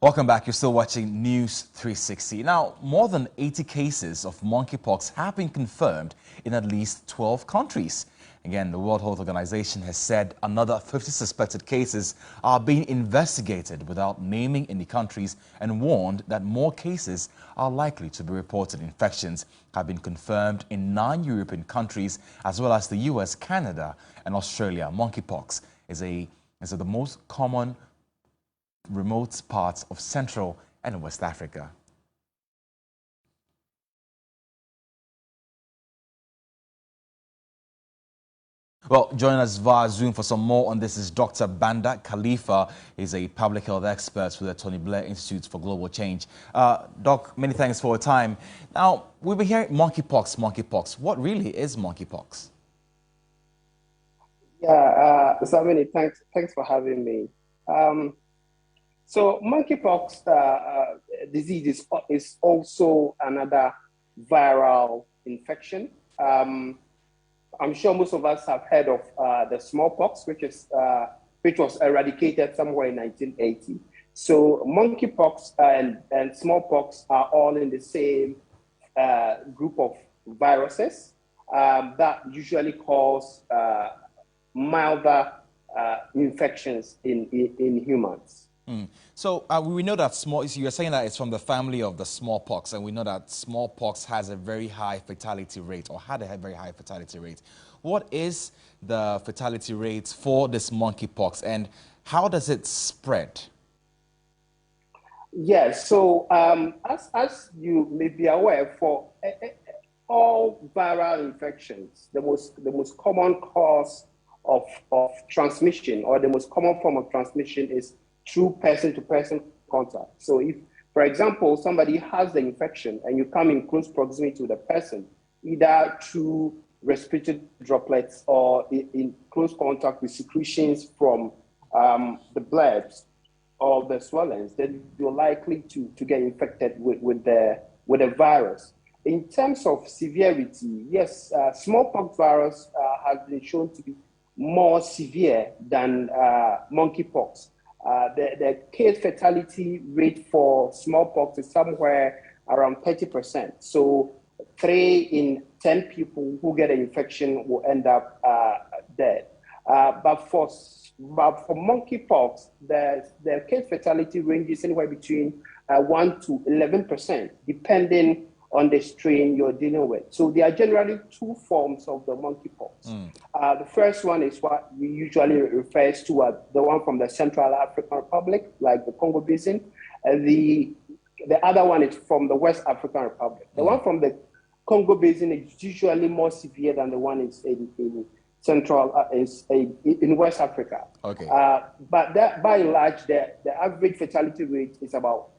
Welcome back. You're still watching News 360. Now, more than 80 cases of monkeypox have been confirmed in at least 12 countries. Again, the World Health Organization has said another 50 suspected cases are being investigated without naming any countries and warned that more cases are likely to be reported. Infections have been confirmed in 9 European countries as well as the US, Canada, and Australia. Monkeypox is the most common remote parts of Central and West Africa. Well, joining us via Zoom for some more on this is Dr. Banda Khalifa. He's a public health expert with the Tony Blair Institute for Global Change. Doc, many thanks for your time. Now, we've been hearing monkeypox. What really is monkeypox? Yeah, Samini, thanks for having me. So monkeypox disease is also another viral infection. I'm sure most of us have heard of the smallpox, which was eradicated somewhere in 1980. So monkeypox and smallpox are all in the same group of viruses that usually cause milder infections in humans. So we know that you're saying that it's from the family of the smallpox, and we know that smallpox has a very high fatality rate, or had a very high fatality rate. What is the fatality rate for this monkeypox, and how does it spread? Yes, so as you may be aware, for all viral infections, the most common cause of transmission, or the most common form of transmission, is through person-to-person contact. So if, for example, somebody has the infection and you come in close proximity to the person, either through respiratory droplets or in close contact with secretions from the blebs or the swellings, then you're likely to get infected with the virus. In terms of severity, yes, smallpox virus has been shown to be more severe than monkeypox. The case fatality rate for smallpox is somewhere around 30%. So 3 in 10 people who get an infection will end up dead. But for monkeypox, the case fatality ranges anywhere between 1 to 11%, depending on the strain you're dealing with. So there are generally 2 forms of the monkeypox. The first one is what we usually refers to as the one from the Central African Republic, like the Congo Basin, and the other one is from the West African Republic. The one from the Congo Basin is usually more severe than the one in West Africa. Okay. But that, by and large, the average fatality rate is about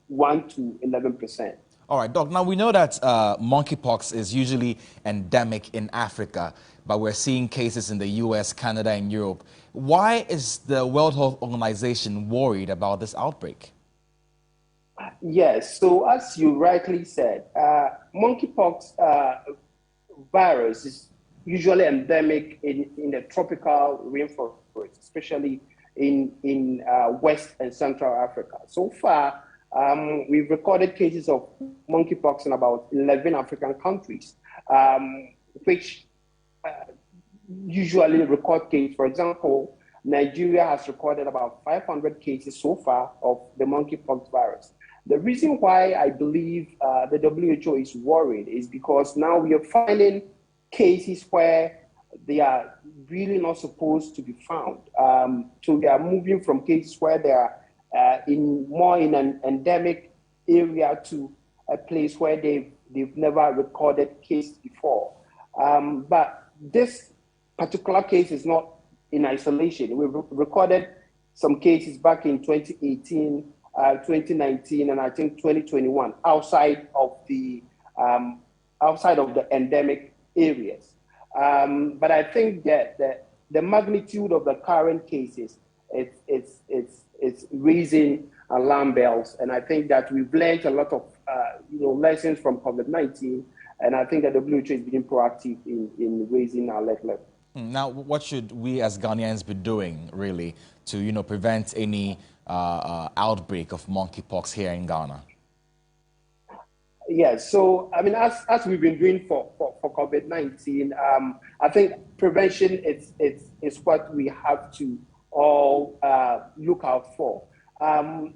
1 to 11%. All right, Doc, now we know that monkeypox is usually endemic in Africa, but we're seeing cases in the US, Canada, and Europe. Why is the World Health Organization worried about this outbreak? Yes, so as you rightly said, monkeypox virus is usually endemic in the tropical rainforest, especially in West and Central Africa. So far, we've recorded cases of monkeypox in about 11 African countries, which usually record cases. For example, Nigeria has recorded about 500 cases so far of the monkeypox virus. The reason why I believe the WHO is worried is because now we are finding cases where they are really not supposed to be found. So they are moving from cases where they are more in an endemic area to a place where they've never recorded cases before. But this particular case is not in isolation. We've recorded some cases back in 2018, 2019, and I think 2021 outside of the endemic areas. But I think that the magnitude of the current cases it's raising alarm bells, and I think that we've learned a lot of lessons from COVID-19, and I think that WHO is being proactive in raising our alert level. Now, what should we as Ghanaians be doing, really, to prevent any outbreak of monkeypox here in Ghana? Yes, so I mean, as we've been doing for COVID-19, I think prevention is what we have to all look out for, and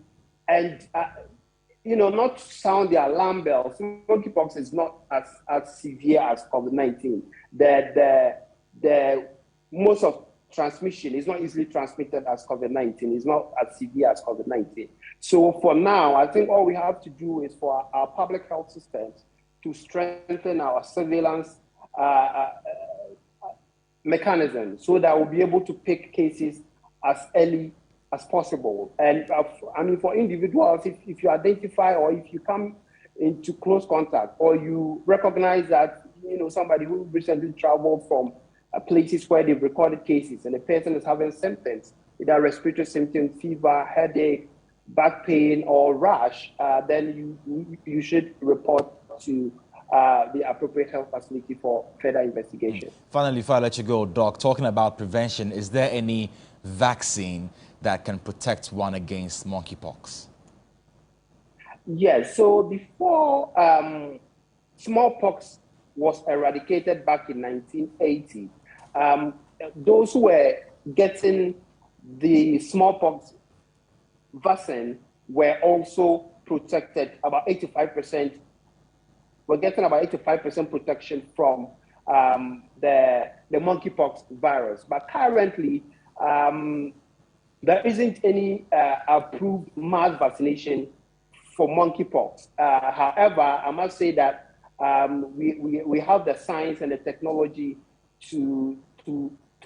not sound the alarm bells. Monkeypox is not as severe as COVID-19. The most of transmission is not easily transmitted as COVID-19. It's not as severe as COVID-19. So for now, I think all we have to do is for our public health systems to strengthen our surveillance mechanism so that we'll be able to pick cases as early as possible. And I mean, for individuals, if you identify or if you come into close contact or you recognize that, somebody who recently traveled from places where they've recorded cases and the person is having symptoms, either respiratory symptoms, fever, headache, back pain, or rash, then you should report to the appropriate health facility for further investigation. Finally, before I let you go, Doc, talking about prevention, is there any vaccine that can protect one against monkeypox? Yes, so before smallpox was eradicated back in 1980, those who were getting the smallpox vaccine were also protected. About 85% were getting about 85% protection from the monkeypox virus. But currently, there isn't any approved mass vaccination for monkeypox. However, I must say that we have the science and the technology to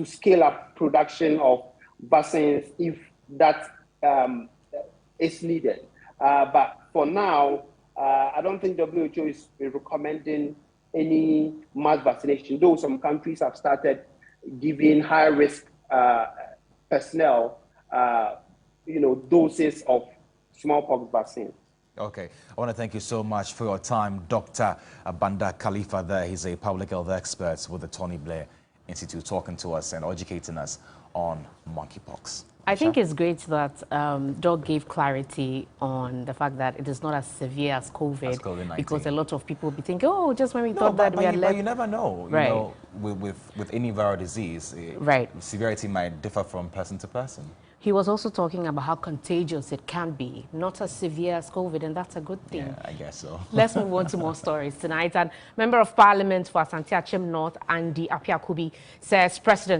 scale up production of vaccines if that is needed. But for now, I don't think WHO is recommending any mass vaccination, though some countries have started giving high-risk personnel, doses of smallpox vaccine. Okay, I want to thank you so much for your time, Dr. Banda Khalifa there. He's a public health expert with the Tony Blair Institute, talking to us and educating us on monkeypox. I think it's great that Doc gave clarity on the fact that it is not as severe as COVID, because a lot of people will be thinking, oh, just when we thought that we had left. But you never know, right. With any viral disease, right. Severity might differ from person to person. He was also talking about how contagious it can be, not as severe as COVID, and that's a good thing. Yeah, I guess so. Let's move on to more stories tonight. And Member of Parliament for Asante Achem North, Andy Apiakubi, says President